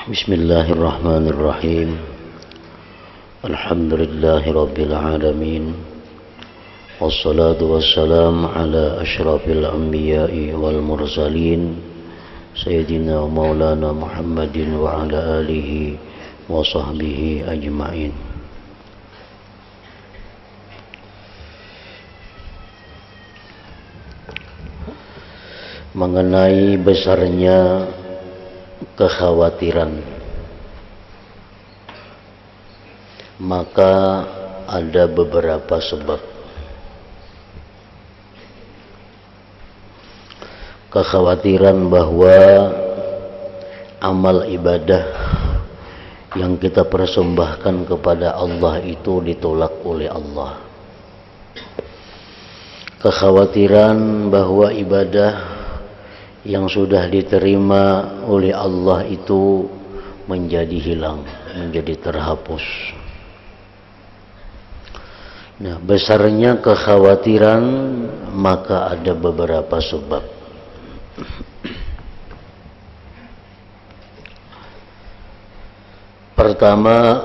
Bismillahirrahmanirrahim. Alhamdulillahi alamin. Wassalatu wassalamu ala asyrafil anbiya'i wal mursalin Sayyidina Maulana Muhammadin wa ala alihi wa sahbihi ajma'in. Mengenai besarnya kekhawatiran, maka ada beberapa sebab. Kekhawatiran bahwa amal ibadah yang kita persembahkan kepada Allah itu ditolak oleh Allah. Kekhawatiran bahwa ibadah yang sudah diterima oleh Allah itu menjadi hilang, menjadi terhapus. Nah, besarnya kekhawatiran maka ada beberapa sebab. Pertama,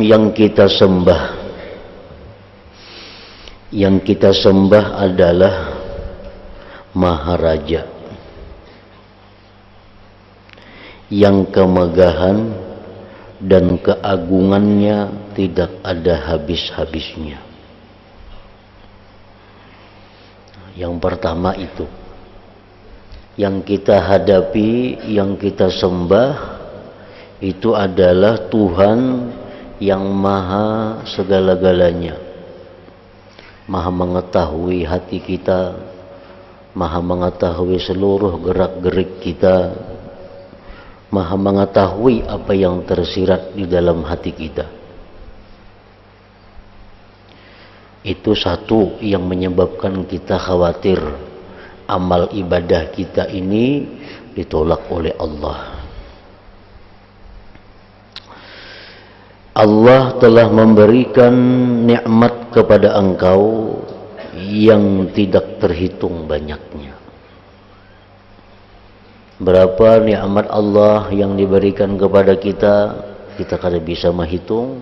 yang kita sembah adalah Maharaja yang kemegahan dan keagungannya tidak ada habis-habisnya. Yang pertama itu, yang kita hadapi, yang kita sembah itu adalah Tuhan yang maha segala-galanya, maha mengetahui hati kita, maha mengetahui seluruh gerak-gerik kita, maha mengetahui apa yang tersirat di dalam hati kita. Itu satu yang menyebabkan kita khawatir amal ibadah kita ini ditolak oleh Allah. Allah telah memberikan nikmat kepada engkau yang tidak terhitung banyaknya. Berapa nikmat Allah yang diberikan kepada kita, kita kada bisa menghitung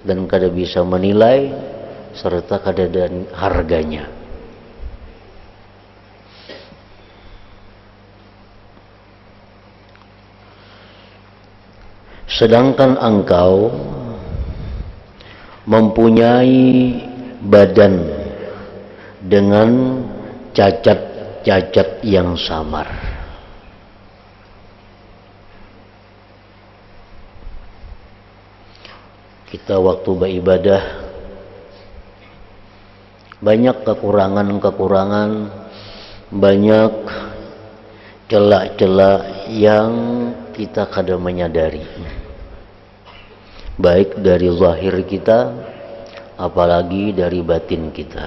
dan kada bisa menilai serta kada ada harganya. Sedangkan engkau mempunyai badan dengan cacat-cacat yang samar. Kita waktu beribadah banyak kekurangan-kekurangan, banyak celah-celah yang kita kada menyadari, baik dari zahir kita apalagi dari batin kita.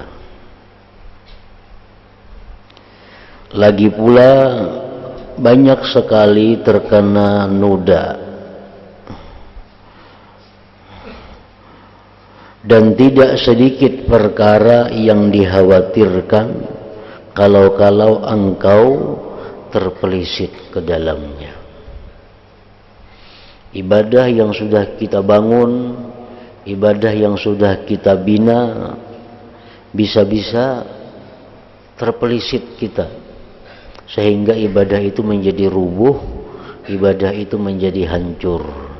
Lagi pula banyak sekali terkena noda, dan tidak sedikit perkara yang dikhawatirkan kalau engkau terpelisit ke dalamnya. Ibadah yang sudah kita bangun, ibadah yang sudah kita bina, bisa-bisa terpelisit kita, sehingga ibadah itu menjadi rubuh, ibadah itu menjadi hancur.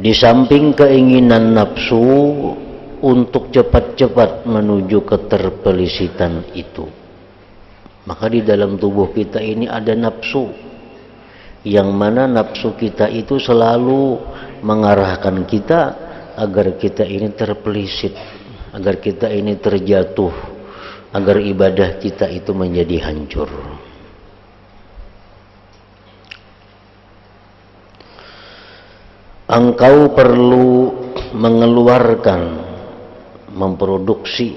Di samping keinginan nafsu untuk cepat-cepat menuju keterpelisitan itu, maka di dalam tubuh kita ini ada nafsu, yang mana nafsu kita itu selalu mengarahkan kita agar kita ini terpelisit, agar kita ini terjatuh, agar ibadah kita itu menjadi hancur. Engkau perlu mengeluarkan, memproduksi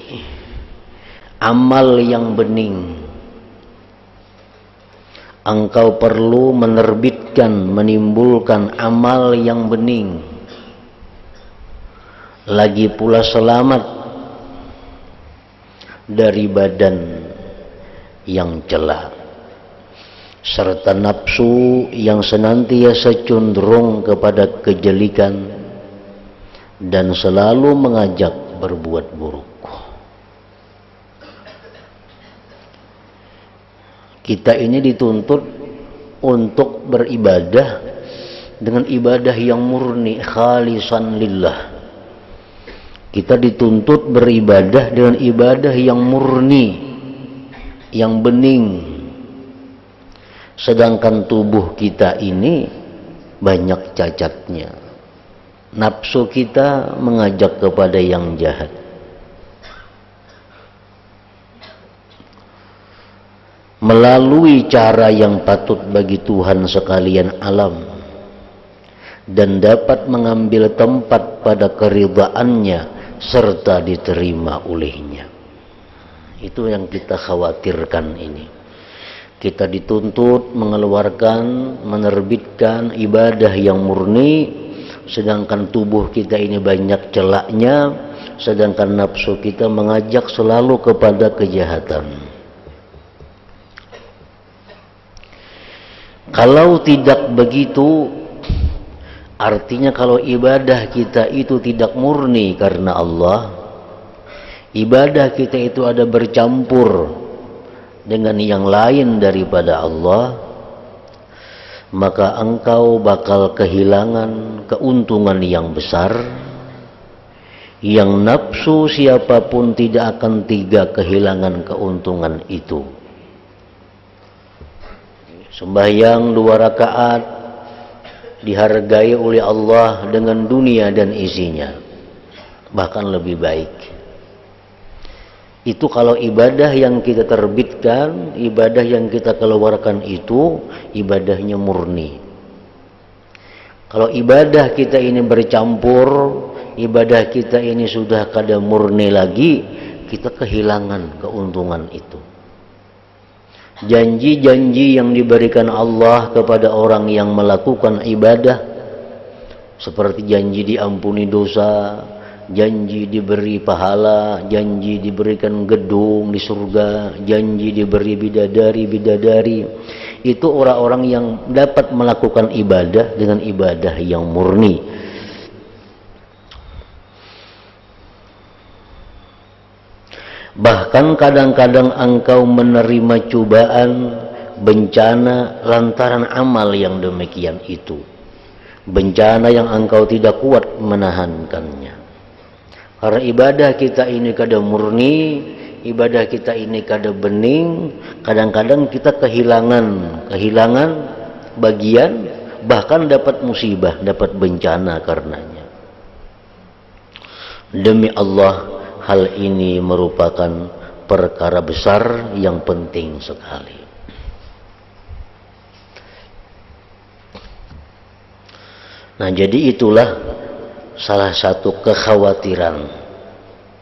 amal yang bening. Engkau perlu menerbitkan, menimbulkan amal yang bening. Lagi pula selamat dari badan yang celak. serta nafsu yang senantiasa cenderung kepada kejelikan dan selalu mengajak berbuat buruk. Kita ini dituntut untuk beribadah dengan ibadah yang murni, khalisan lillah. Kita dituntut beribadah dengan ibadah yang murni, yang bening. Sedangkan tubuh kita ini banyak cacatnya. Nafsu kita mengajak kepada yang jahat. Melalui cara yang patut bagi Tuhan sekalian alam dan dapat mengambil tempat pada keridhaannya serta diterima olehnya. Itu yang kita khawatirkan ini. Kita dituntut mengeluarkan, menerbitkan ibadah yang murni, sedangkan tubuh kita ini banyak celaknya, sedangkan nafsu kita mengajak selalu kepada kejahatan. Kalau tidak begitu, artinya kalau ibadah kita itu tidak murni karena Allah, ibadah kita itu ada bercampur dengan yang lain daripada Allah, maka engkau bakal kehilangan keuntungan yang besar, yang nafsu siapapun tidak akan kehilangan keuntungan itu. Sembahyang 2 rakaat dihargai oleh Allah dengan dunia dan isinya, bahkan lebih baik. Itu kalau ibadah yang kita terbitkan, ibadah yang kita keluarkan itu ibadahnya murni. Kalau ibadah kita ini bercampur, ibadah kita ini sudah kada murni lagi, kita kehilangan keuntungan itu. Janji-janji yang diberikan Allah kepada orang yang melakukan ibadah, seperti janji diampuni dosa, janji diberi pahala, janji diberikan gedung di surga, janji diberi bidadari-bidadari, itu orang-orang yang dapat melakukan ibadah dengan ibadah yang murni. Bahkan kadang-kadang engkau menerima cobaan, bencana lantaran amal yang demikian itu. Bencana yang engkau tidak kuat menahankannya. Karena ibadah kita ini kada murni, ibadah kita ini kada bening, kadang-kadang kita kehilangan bagian, bahkan dapat musibah, dapat bencana karenanya. Demi Allah, hal ini merupakan perkara besar yang penting sekali. Nah, jadi itulah salah satu kekhawatiran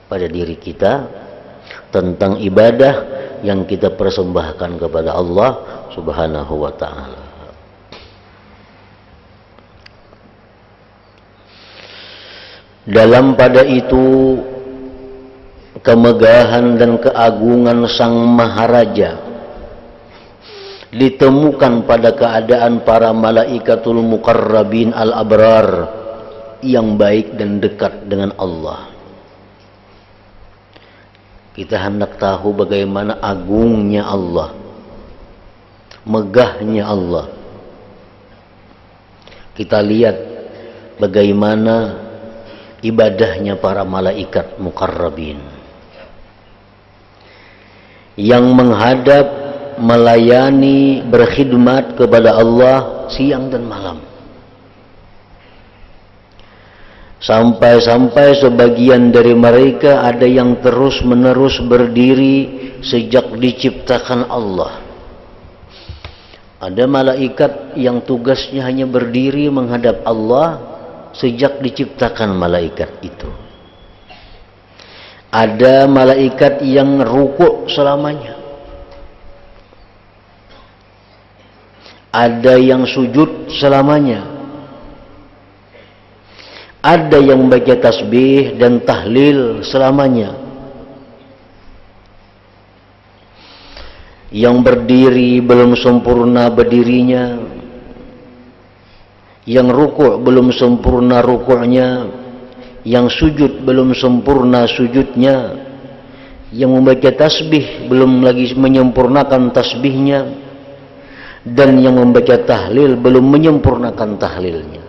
pada diri kita tentang ibadah yang kita persembahkan kepada Allah Subhanahu wa ta'ala. Dalam pada itu kemegahan dan keagungan Sang Maharaja ditemukan pada keadaan para malaikatul muqarrabin al-abrar yang baik dan dekat dengan Allah. Kita hendak tahu bagaimana agungnya Allah, megahnya Allah. Kita lihat bagaimana ibadahnya para malaikat muqarrabin yang menghadap, melayani, berkhidmat kepada Allah siang dan malam. Sampai-sampai sebagian dari mereka ada yang terus-menerus berdiri sejak diciptakan Allah. Ada malaikat yang tugasnya hanya berdiri menghadap Allah sejak diciptakan malaikat itu. Ada malaikat yang rukuk selamanya. Ada yang sujud selamanya. Ada yang baca tasbih dan tahlil selamanya. Yang berdiri belum sempurna berdirinya, yang rukuk belum sempurna rukuknya, yang sujud belum sempurna sujudnya, yang membaca tasbih belum lagi menyempurnakan tasbihnya, dan yang membaca tahlil belum menyempurnakan tahlilnya.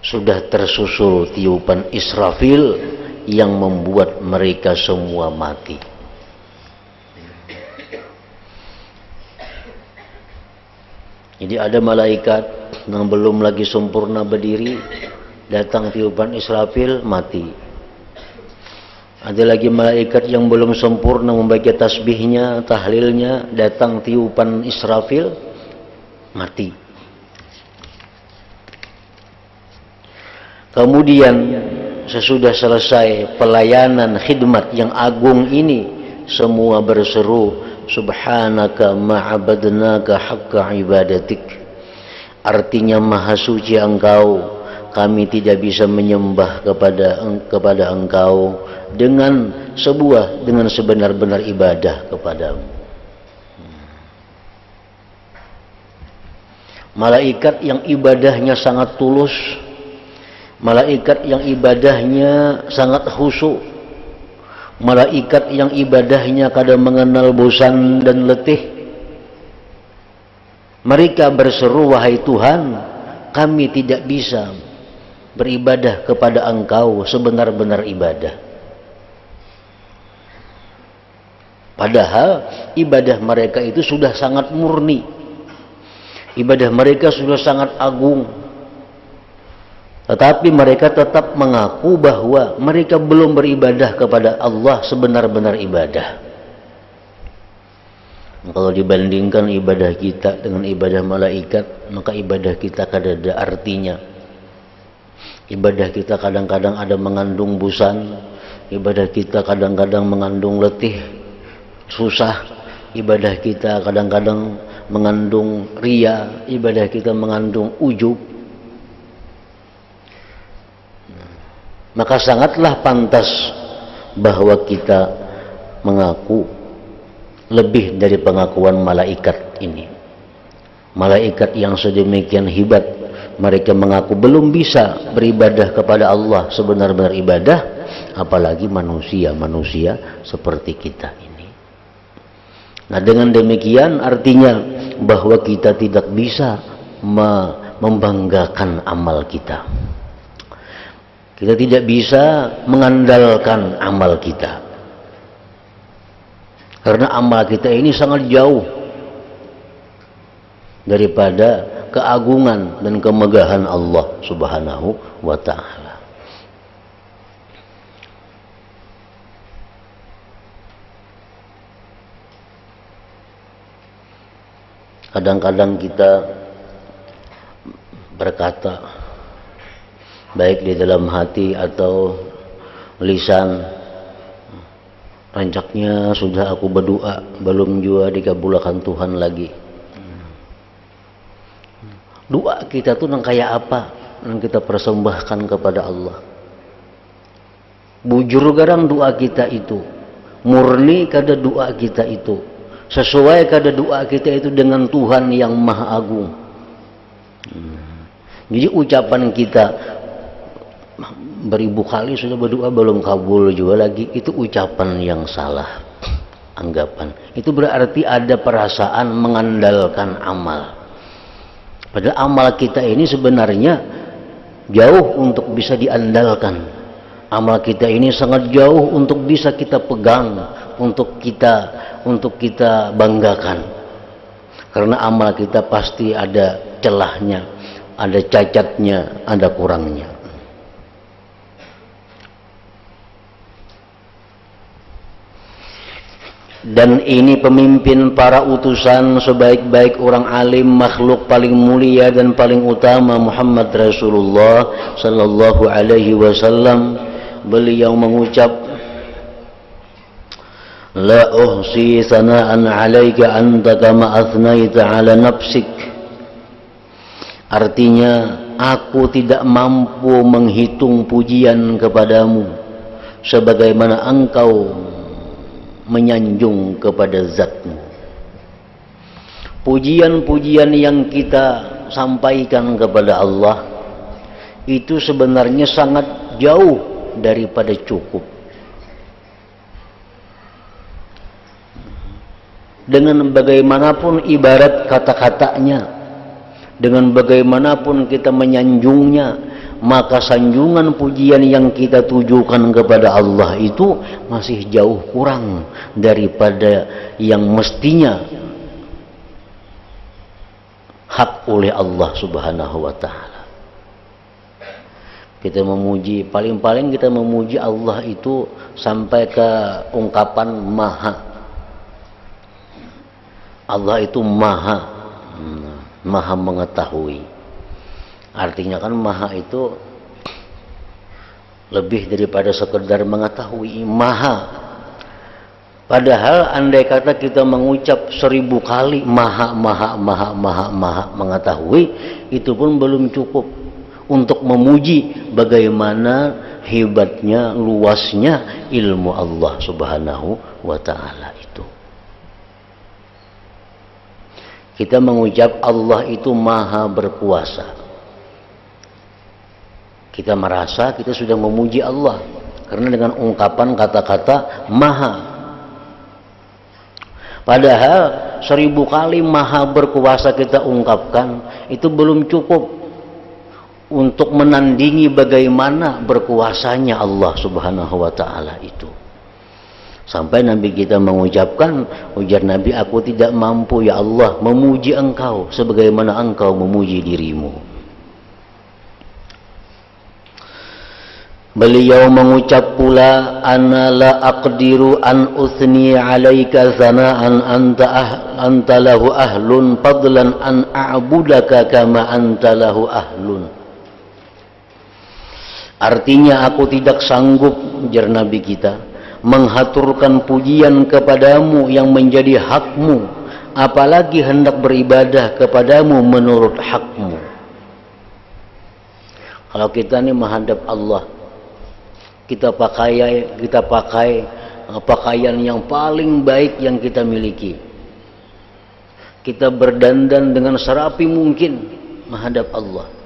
Sudah tersusul tiupan Israfil yang membuat mereka semua mati. Jadi ada malaikat yang belum lagi sempurna berdiri, datang tiupan Israfil, mati. Ada lagi malaikat yang belum sempurna membaca tasbihnya, tahlilnya, datang tiupan Israfil, mati. Kemudian sesudah selesai pelayanan khidmat yang agung ini, semua berseru, subhanaka ma'abadnaka haqqa ibadatik. Artinya maha suci engkau, kami tidak bisa menyembah kepada engkau dengan sebenar-benar ibadah kepadamu. Malaikat yang ibadahnya sangat tulus, malaikat yang ibadahnya sangat khusyuk, malaikat yang ibadahnya kadang mengenal bosan dan letih, mereka berseru, wahai Tuhan, kami tidak bisa beribadah kepada engkau sebenar-benar ibadah. Padahal ibadah mereka itu sudah sangat murni, ibadah mereka sudah sangat agung. Tetapi mereka tetap mengaku bahwa mereka belum beribadah kepada Allah sebenar-benar ibadah. Kalau dibandingkan ibadah kita dengan ibadah malaikat, maka ibadah kita kadang ada artinya. Ibadah kita kadang-kadang ada mengandung bosan, ibadah kita kadang-kadang mengandung letih, susah, ibadah kita kadang-kadang mengandung ria, ibadah kita mengandung ujub. Maka sangatlah pantas bahwa kita mengaku lebih dari pengakuan malaikat ini. Malaikat yang sedemikian hebat, mereka mengaku belum bisa beribadah kepada Allah sebenar-benar ibadah, apalagi manusia seperti kita ini. Nah, dengan demikian artinya bahwa kita tidak bisa membanggakan amal kita. Kita tidak bisa mengandalkan amal kita. Karena amal kita ini sangat jauh daripada keagungan dan kemegahan Allah Subhanahu wa ta'ala. Kadang-kadang kita berkata, baik di dalam hati atau lisan, rancaknya sudah aku berdoa, belum juga dikabulkan Tuhan lagi. Doa kita tuh nang kayak apa yang kita persembahkan kepada Allah? Bujur garang doa kita itu, murni kada doa kita itu, sesuai kada doa kita itu dengan Tuhan yang Maha Agung. Jadi ucapan kita beribu kali sudah berdoa belum kabul juga lagi, itu ucapan yang salah, anggapan. Itu berarti ada perasaan mengandalkan amal. Padahal amal kita ini sebenarnya jauh untuk bisa diandalkan. Amal kita ini sangat jauh untuk bisa kita pegang, untuk kita banggakan. Karena amal kita pasti ada celahnya, ada cacatnya, ada kurangnya. Dan ini pemimpin para utusan, sebaik-baik orang alim, makhluk paling mulia dan paling utama, Muhammad Rasulullah sallallahu alaihi wasallam. Beliau mengucap, la uhsi sana'an 'alaika anta kama athnaita 'ala nafsik. Artinya, aku tidak mampu menghitung pujian kepadamu sebagaimana engkau menyanjung kepada zatmu. Pujian-pujian yang kita sampaikan kepada Allah itu sebenarnya sangat jauh daripada cukup. Dengan bagaimanapun ibarat kata-katanya, dengan bagaimanapun kita menyanjungnya, maka sanjungan pujian yang kita tujukan kepada Allah itu masih jauh kurang daripada yang mestinya hak oleh Allah Subhanahu wa ta'ala. Kita memuji, paling-paling kita memuji Allah itu sampai ke ungkapan maha. Allah itu maha, maha mengetahui. Artinya kan maha itu lebih daripada sekedar mengetahui, maha. Padahal andai kata kita mengucap 1000 kali maha mengetahui, itu pun belum cukup untuk memuji bagaimana hebatnya, luasnya ilmu Allah Subhanahu wa ta'ala itu. Kita mengucap Allah itu maha berkuasa. Kita merasa kita sudah memuji Allah karena dengan ungkapan kata-kata maha. Padahal 1000 kali maha berkuasa kita ungkapkan itu belum cukup untuk menandingi bagaimana berkuasanya Allah Subhanahu wa ta'ala itu. Sampai Nabi kita mengucapkan, ujar Nabi, aku tidak mampu ya Allah memuji engkau sebagaimana engkau memuji dirimu. Beliau mengucap pula, ana la aqdiru an uthni alaika zana'an anta lahu ahlun fadlan an a'budaka kama anta lahu ahlun. Artinya aku tidak sanggup, ujar Nabi kita, menghaturkan pujian kepadamu yang menjadi hakmu, apalagi hendak beribadah kepadamu menurut hakmu. Kalau kita ini menghadap Allah, kita pakai pakaian yang paling baik yang kita miliki. Kita berdandan dengan serapi mungkin menghadap Allah.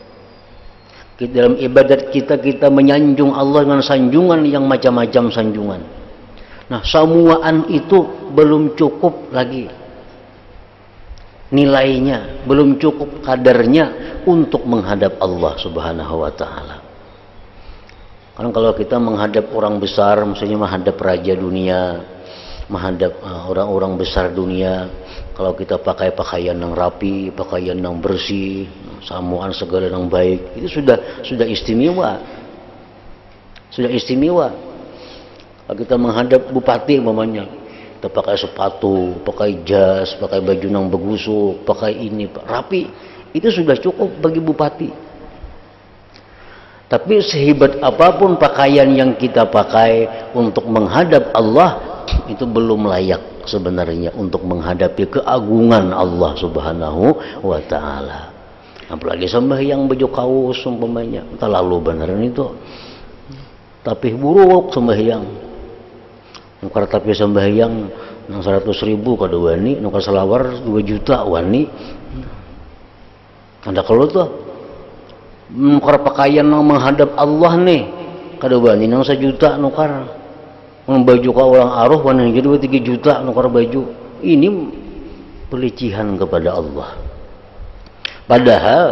Dalam ibadat kita menyanjung Allah dengan sanjungan yang macam-macam sanjungan. Nah, semuaan itu belum cukup lagi nilainya, belum cukup kadarnya untuk menghadap Allah Subhanahu wa ta'ala. Kan kalau kita menghadap orang besar, maksudnya menghadap raja dunia, menghadap orang-orang besar dunia, kalau kita pakai pakaian yang rapi, pakaian yang bersih, samuan segala yang baik, itu sudah istimewa. Sudah istimewa. Kalau kita menghadap bupati umpamanya, kita pakai sepatu, pakai jas, pakai baju yang begusuk, pakai ini rapi, itu sudah cukup bagi bupati. Tapi sehebat apapun pakaian yang kita pakai untuk menghadap Allah, itu belum layak sebenarnya untuk menghadapi keagungan Allah Subhanahu wa ta'ala. Apalagi sembahyang baju kaos umpamanya, terlalu beneran itu. Tapi buruk sembahyang. Nukar tapi sembahyang nang 100.000 kada wani, nukar selawar 2 juta wani. Anda kalau tuh nukar pakaian yang menghadap Allah nih, kada wani nang 1 juta nukar. Baju ka orang aruh wani jadi 3 juta nukar baju. Ini pelecehan kepada Allah. Padahal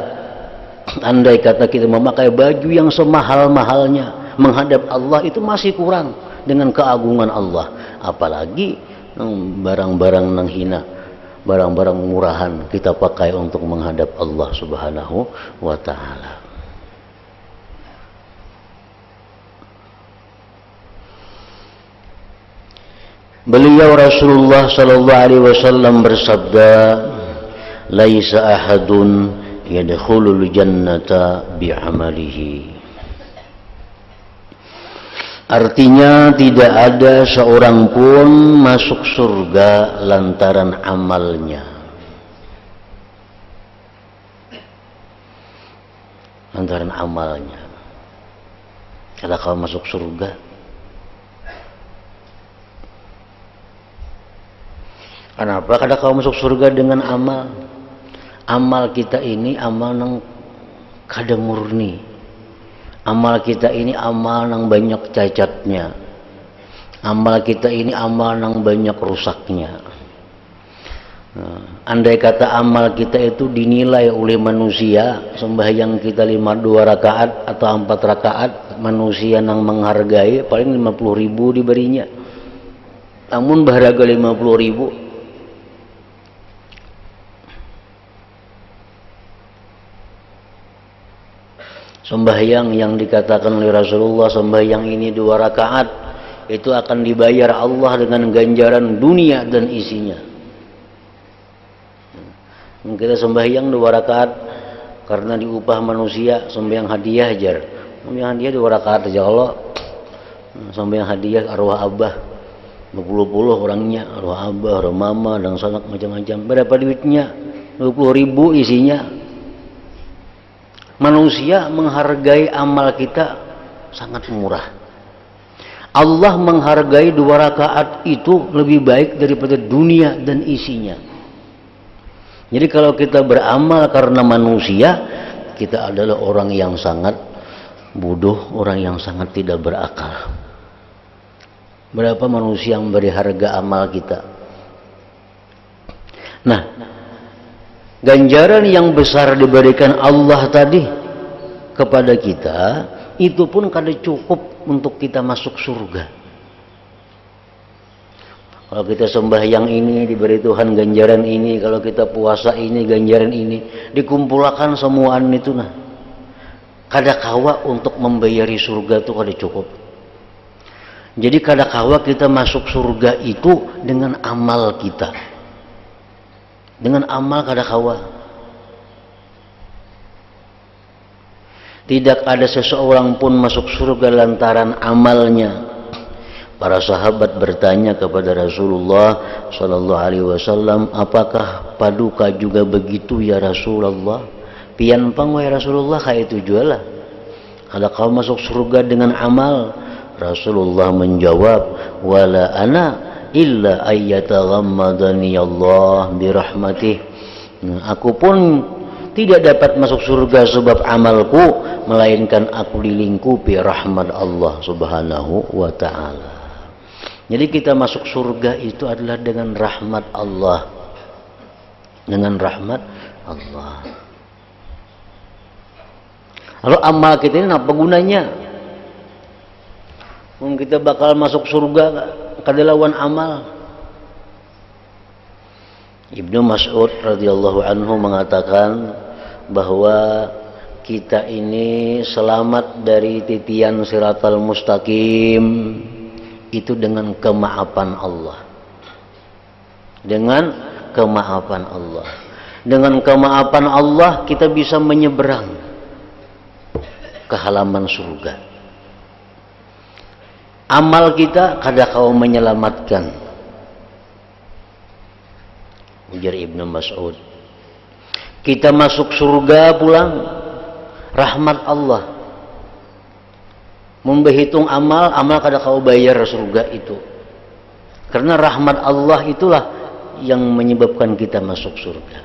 andai kata kita memakai baju yang semahal-mahalnya menghadap Allah itu masih kurang dengan keagungan Allah. Apalagi barang-barang nang hina, barang-barang murahan kita pakai untuk menghadap Allah Subhanahu wa ta'ala. Beliau Rasulullah sallallahu alaihi wasallam bersabda, laisa ahadun yadkhulul jannata bi'amalihi. Artinya tidak ada seorang pun masuk surga lantaran amalnya. Lantaran amalnya. Kalau kau masuk surga, Kenapa? Kada kau masuk surga dengan amal. Amal kita ini amal nang kada murni. Amal kita ini amal nang banyak cacatnya. Amal kita ini amal nang banyak rusaknya. Nah, andai kata amal kita itu dinilai oleh manusia, sembahyang kita 2 rakaat atau 4 rakaat, manusia nang menghargai paling 50.000 diberinya. Namun berharga 50.000. Sembahyang yang dikatakan oleh Rasulullah, sembahyang ini 2 rakaat itu akan dibayar Allah dengan ganjaran dunia dan isinya. Kita sembahyang 2 rakaat karena diupah manusia, sembahyang hadiah ajar. Sembahyang hadiah 2 rakaat aja Allah. Sembahyang hadiah arwah abah 20 orangnya, arwah abah, arwah mama dan sanak macam-macam. Berapa duitnya? 20.000 isinya. Manusia menghargai amal kita sangat murah. Allah menghargai 2 rakaat itu lebih baik daripada dunia dan isinya. Jadi kalau kita beramal karena manusia, kita adalah orang yang sangat bodoh, orang yang sangat tidak berakal. Berapa manusia yang beri harga amal kita? Nah, ganjaran yang besar diberikan Allah tadi kepada kita, itu pun kada cukup untuk kita masuk surga. Kalau kita sembahyang ini diberi Tuhan ganjaran ini, kalau kita puasa ini ganjaran ini, dikumpulkan semuaan itu nah. Kada kawa untuk membayari surga itu kada cukup. Jadi kada kawa kita masuk surga itu dengan amal kita. Dengan amal kada kawa. Tidak ada seseorang pun masuk surga lantaran amalnya. Para sahabat bertanya kepada Rasulullah Sallallahu Alaihi Wasallam, apakah paduka juga begitu ya Rasulullah? Pian pang wahai Rasulullah kayak itu jualah. Ada kau masuk surga dengan amal? Rasulullah menjawab, wala ana illa ayyataghammadani Allah birahmatih. Aku pun tidak dapat masuk surga sebab amalku, melainkan aku dilingkupi rahmat Allah Subhanahu wa Ta'ala. Jadi kita masuk surga itu adalah dengan rahmat Allah. Dengan rahmat Allah. Lalu amal kita ini apa gunanya? Kita bakal masuk surga kada lawan amal. Ibnu Mas'ud radhiyallahu anhu mengatakan bahwa kita ini selamat dari titian siratal mustaqim itu dengan kemaafan Allah. Dengan kemaafan Allah. Dengan kemaafan Allah kita bisa menyeberang ke halaman surga. Amal kita kada kau menyelamatkan. Ujar Ibnu Mas'ud. Kita masuk surga pulang rahmat Allah. Memberhitung amal kada kau bayar surga itu. Karena rahmat Allah itulah yang menyebabkan kita masuk surga.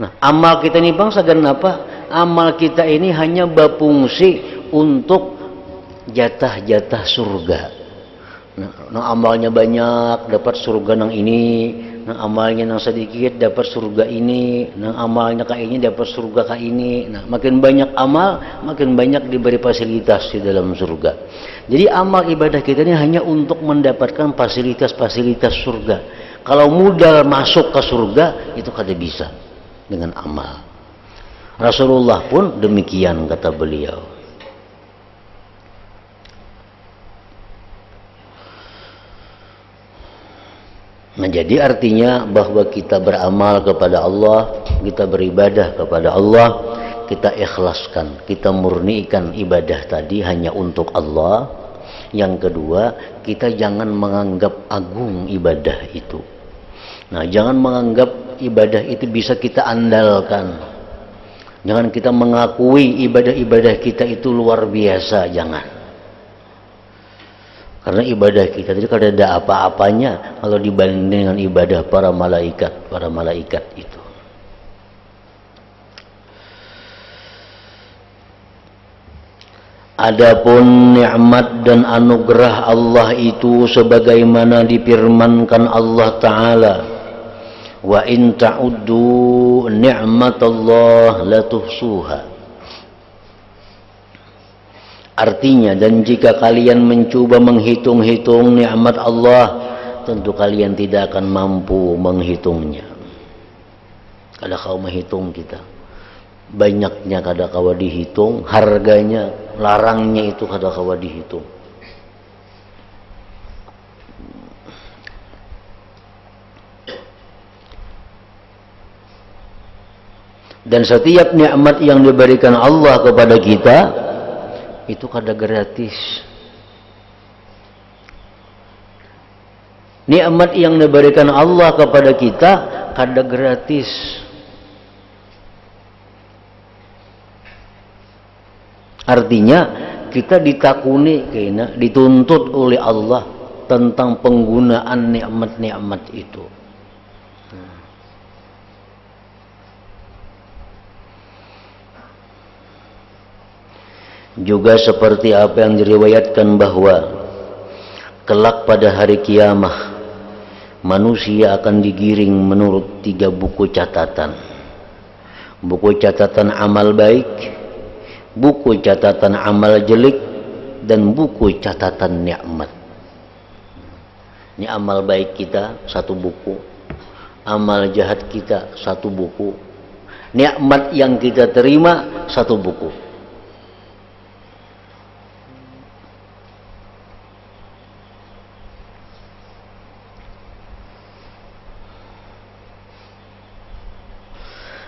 Nah, amal kita ini bangsa apa? Amal kita ini hanya berfungsi untuk jatah-jatah surga. Nah, amalnya banyak dapat surga nang ini, nah amalnya nang sedikit dapat surga ini, nah amalnya kayak ini dapat surga kayak ini. Nah, makin banyak amal, makin banyak diberi fasilitas di dalam surga. Jadi amal ibadah kita ini hanya untuk mendapatkan fasilitas-fasilitas surga. Kalau modal masuk ke surga itu kada bisa dengan amal. Rasulullah pun demikian kata beliau. Nah, jadi artinya bahwa kita beramal kepada Allah, kita beribadah kepada Allah, kita ikhlaskan, kita murnikan ibadah tadi hanya untuk Allah. Yang kedua, kita jangan menganggap agung ibadah itu. Nah, jangan menganggap ibadah itu bisa kita andalkan. Jangan kita mengakui ibadah-ibadah kita itu luar biasa, jangan. Karena ibadah kita itu kada ada apa-apanya kalau dibanding dengan ibadah para malaikat itu. Adapun nikmat dan anugerah Allah itu sebagaimana difirmankan Allah Ta'ala, wa in ta'uddu ni'matallah la tuhsuha. Artinya, dan jika kalian mencoba menghitung-hitung nikmat Allah, tentu kalian tidak akan mampu menghitungnya. Kada kau menghitung kita, banyaknya kada kawa dihitung, harganya, larangnya itu kada kawa dihitung. Dan setiap nikmat yang diberikan Allah kepada kita itu kada gratis. Nikmat yang diberikan Allah kepada kita kada gratis. Artinya kita ditakuni, dituntut oleh Allah tentang penggunaan nikmat-nikmat itu. Juga seperti apa yang diriwayatkan bahwa kelak pada hari kiamah manusia akan digiring menurut 3 buku catatan. Buku catatan amal baik, buku catatan amal jelek, dan buku catatan nikmat. Ini amal baik kita 1 buku, amal jahat kita 1 buku, nikmat yang kita terima 1 buku.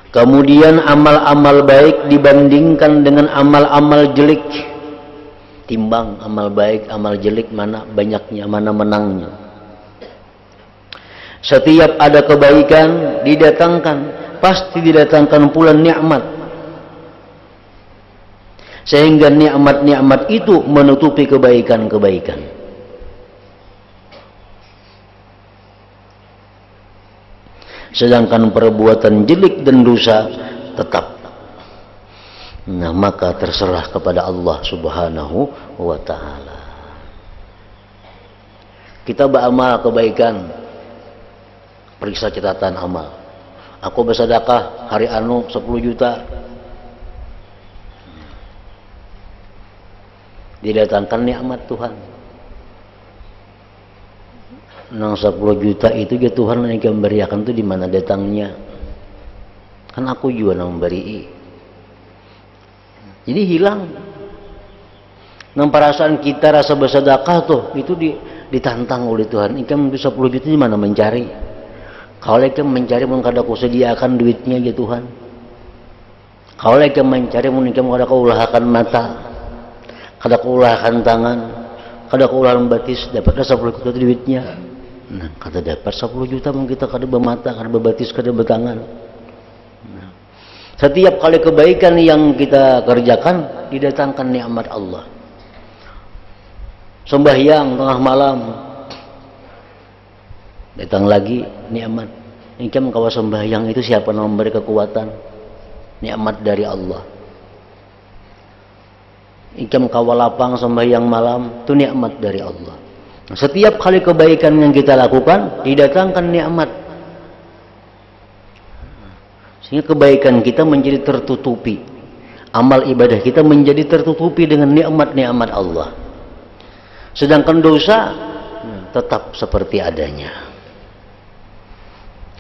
Kemudian amal-amal baik dibandingkan dengan amal-amal jelek. Timbang amal baik, amal jelek, mana banyaknya, mana menangnya. Setiap ada kebaikan didatangkan, pasti didatangkan pula nikmat. Sehingga nikmat-nikmat itu menutupi kebaikan-kebaikan. Sedangkan perbuatan jelek dan dosa tetap. Nah, maka terserah kepada Allah Subhanahu wa Ta'ala. Kita beramal kebaikan, periksa catatan amal. Aku bersedekah hari anu 10 juta. Didatangkan nikmat Tuhan. Nang 10 juta itu ya Tuhan yang memberikan itu di mana datangnya? Kan aku juga nang beri. Jadi hilang. Nang perasaan kita rasa bersedekah tuh itu ditantang oleh Tuhan. Ikan 10 juta di mana mencari? Kalau ikan mencari mun kada kau sediakan duitnya ya Tuhan. Kalau ikan mencari mun ikan kada kau ulahkan mata, kada kau ulahkan tangan, kada kau ulahkan batis, dapatlah 10 juta duitnya. Nah, kada dapat 10 juta mungkin kita kada bermata, kada berbatis, kada bertangan. Nah, setiap kali kebaikan yang kita kerjakan didatangkan nikmat Allah. Sembahyang tengah malam datang lagi nikmat. Ingkam kawa sembahyang itu siapa yang memberi kekuatan? Nikmat dari Allah. Ingkam kawa lapang sembahyang malam itu nikmat dari Allah. Setiap kali kebaikan yang kita lakukan didatangkan nikmat, sehingga kebaikan kita menjadi tertutupi, amal ibadah kita menjadi tertutupi dengan nikmat-nikmat Allah. Sedangkan dosa tetap seperti adanya.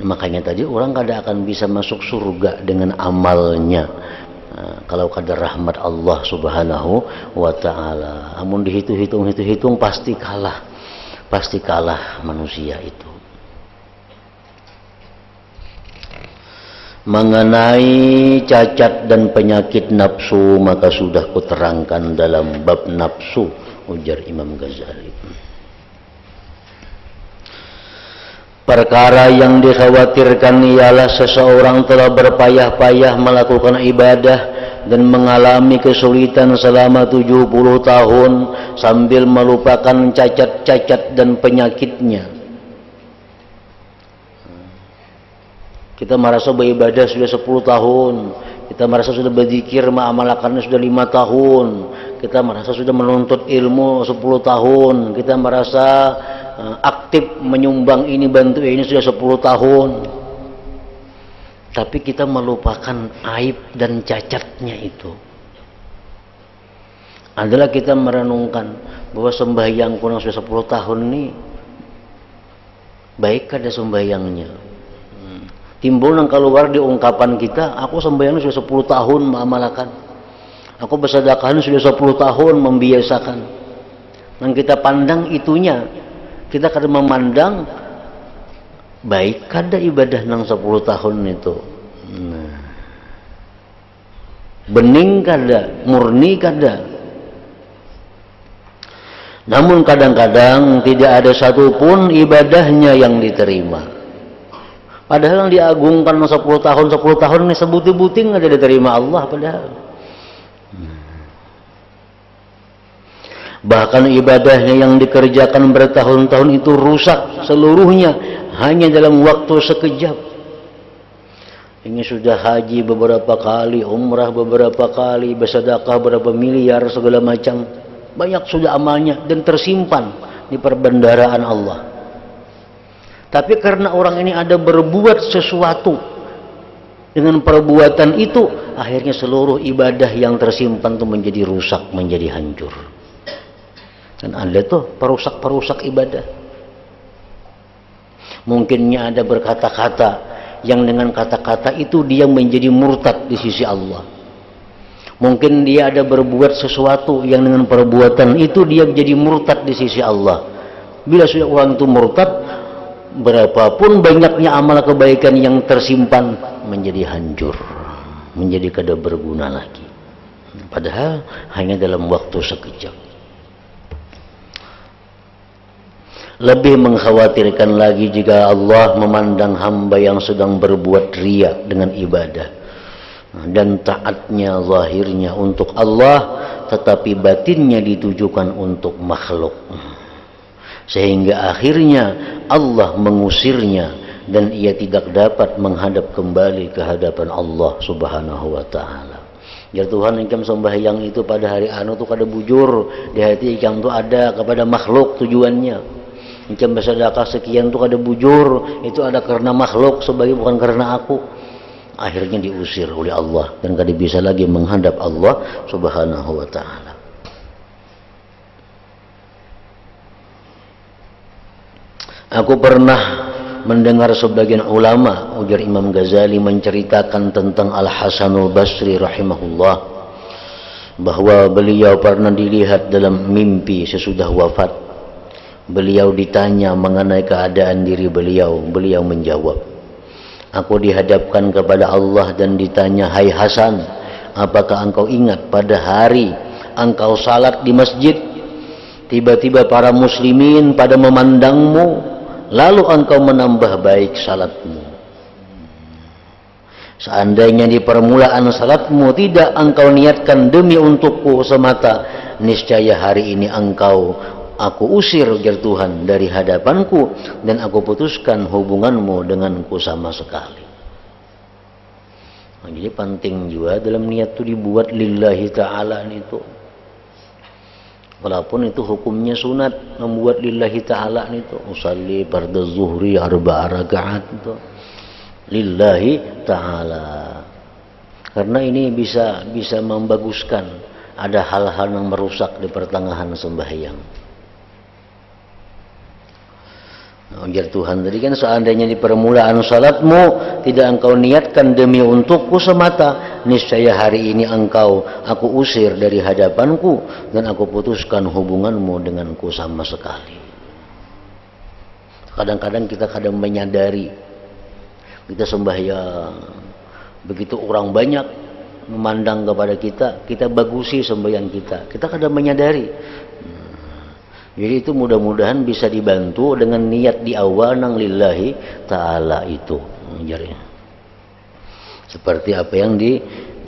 Makanya tadi orang kada akan bisa masuk surga dengan amalnya kalau kada rahmat Allah Subhanahu wa Ta'ala. Amun dihitung pasti kalah. Pasti kalah manusia itu. Mengenai cacat dan penyakit nafsu, maka sudah kuterangkan dalam bab nafsu, ujar Imam Ghazali. Perkara yang dikhawatirkan ialah seseorang telah berpayah-payah melakukan ibadah dan mengalami kesulitan selama 70 tahun sambil melupakan cacat-cacat dan penyakitnya. Kita merasa beribadah sudah 10 tahun, kita merasa sudah berzikir mengamalkannya sudah 5 tahun, kita merasa sudah menuntut ilmu 10 tahun, kita merasa aktif menyumbang ini bantu ini sudah 10 tahun. Tapi kita melupakan aib dan cacatnya itu. Adalah kita merenungkan bahwa sembahyang kurang sudah 10 tahun ini baik ada sembahyangnya. Timbul yang keluar di ungkapan kita, aku sembahyang sudah 10 tahun mengamalkan, aku bersedekah sudah 10 tahun membiasakan. Yang kita pandang itunya, kita kadang memandang baik kada ibadah nang 10 tahun itu, bening kada, murni kada. Namun kadang-kadang tidak ada satupun ibadahnya yang diterima. Padahal yang diagungkan 10 tahun ini sebuti-buti nggak diterima Allah padahal. Bahkan ibadahnya yang dikerjakan bertahun-tahun itu rusak seluruhnya hanya dalam waktu sekejap. Ini sudah haji beberapa kali, umrah beberapa kali, bersedekah berapa miliar segala macam. Banyak sudah amalnya dan tersimpan di perbendaharaan Allah. Tapi karena orang ini ada berbuat sesuatu dengan perbuatan itu, akhirnya seluruh ibadah yang tersimpan itu menjadi rusak, menjadi hancur. Dan ada tuh perusak-perusak ibadah. Mungkinnya ada berkata-kata yang dengan kata-kata itu dia menjadi murtad di sisi Allah. Mungkin dia ada berbuat sesuatu yang dengan perbuatan itu dia menjadi murtad di sisi Allah. Bila sudah orang itu murtad, berapapun banyaknya amal kebaikan yang tersimpan menjadi hancur, menjadi kada berguna lagi. Padahal hanya dalam waktu sekejap. Lebih mengkhawatirkan lagi jika Allah memandang hamba yang sedang berbuat riya dengan ibadah dan taatnya zahirnya untuk Allah, tetapi batinnya ditujukan untuk makhluk, sehingga akhirnya Allah mengusirnya dan ia tidak dapat menghadap kembali ke hadapan Allah Subhanahu wa taala. Ya Tuhan, engkau sembahyang itu pada hari anu tu kada bujur di hati engkau tu ada kepada makhluk tujuannya. Engkau bersedekah sekian tu kada bujur, itu ada karena makhluk sebagai bukan karena aku. Akhirnya diusir oleh Allah dan kada bisa lagi menghadap Allah Subhanahu wa taala. Aku pernah mendengar sebagian ulama, ujar Imam Ghazali, menceritakan tentang Al-Hasanul Basri rahimahullah, bahwa beliau pernah dilihat dalam mimpi sesudah wafat. Beliau ditanya mengenai keadaan diri beliau. Beliau menjawab, aku dihadapkan kepada Allah dan ditanya, hai Hasan, apakah engkau ingat pada hari engkau salat di masjid, tiba-tiba para muslimin pada memandangmu, lalu engkau menambah baik salatmu. Seandainya di permulaan salatmu tidak engkau niatkan demi untukku semata, niscaya hari ini aku usir, ujar Tuhan, dari hadapanku dan aku putuskan hubunganmu denganku sama sekali. Nah, jadi penting juga dalam niat itu dibuat lillahi ta'ala itu. Walaupun itu hukumnya sunat, membuat lillahi ta'ala itu. Usalli fardu zuhri arba'a rakaat itu lillahi ta'ala. Karena ini bisa membaguskan. Ada hal-hal yang merusak di pertengahan sembahyang. Ujar Tuhan tadi kan, seandainya di permulaan salatmu tidak engkau niatkan demi untukku semata, niscaya hari ini aku usir dari hadapanku dan aku putuskan hubunganmu denganku sama sekali. Kadang-kadang kita kadang menyadari kita sembahyang, begitu orang banyak memandang kepada kita bagusi sembahyang kita kadang menyadari. Jadi itu mudah-mudahan bisa dibantu dengan niat di awal nang lillahi ta'ala itu. Seperti apa yang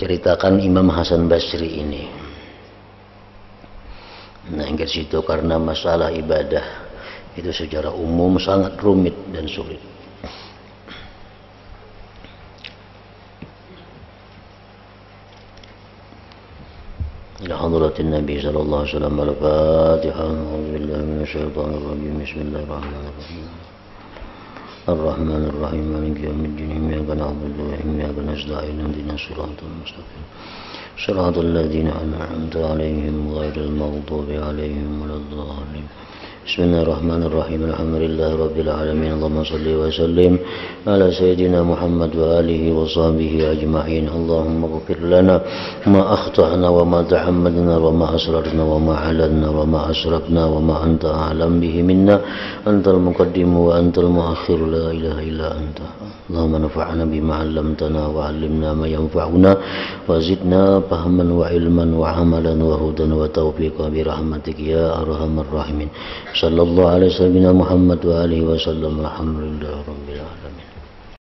ceritakan Imam Hasan Basri ini. Nah, ke situ karena masalah ibadah itu secara umum sangat rumit dan sulit. إلى حضرة النبي صلى الله عليه وسلم الفاتحة. أعوذ بالله من الشيطان الرجيم. بسم الله الرحمن الرحيم. الرحمن الرحيم مالك يوم الدين. إياك نعبد وإياك نستعين اهدنا الصراط المستقيم صراط الذين أنعمت عليهم غير المغضوب عليهم ولا الضالين. بسم الله الرحمن الرحيم. الحمد لله رب العالمين. اللهم صل وسلم على سيدنا محمد وآله وصحبه أجمعين. اللهم اغفر لنا ما أخطأنا وما تعمدنا وما أسررنا وما أعلنا وما أسرفنا وما أنت أعلم به منا. أنت المقدم وأنت المؤخر لا إله إلا أنت. اللهم نفعنا بما علمتنا وعلمنا ما ينفعنا وزدنا فهما وعلما وعملا وهدى وتوفيقا برحمتك يا أرحم الراحمين. صلى الله عليه وسلم محمد وآله وسلم. الحمد لله رب العالمين.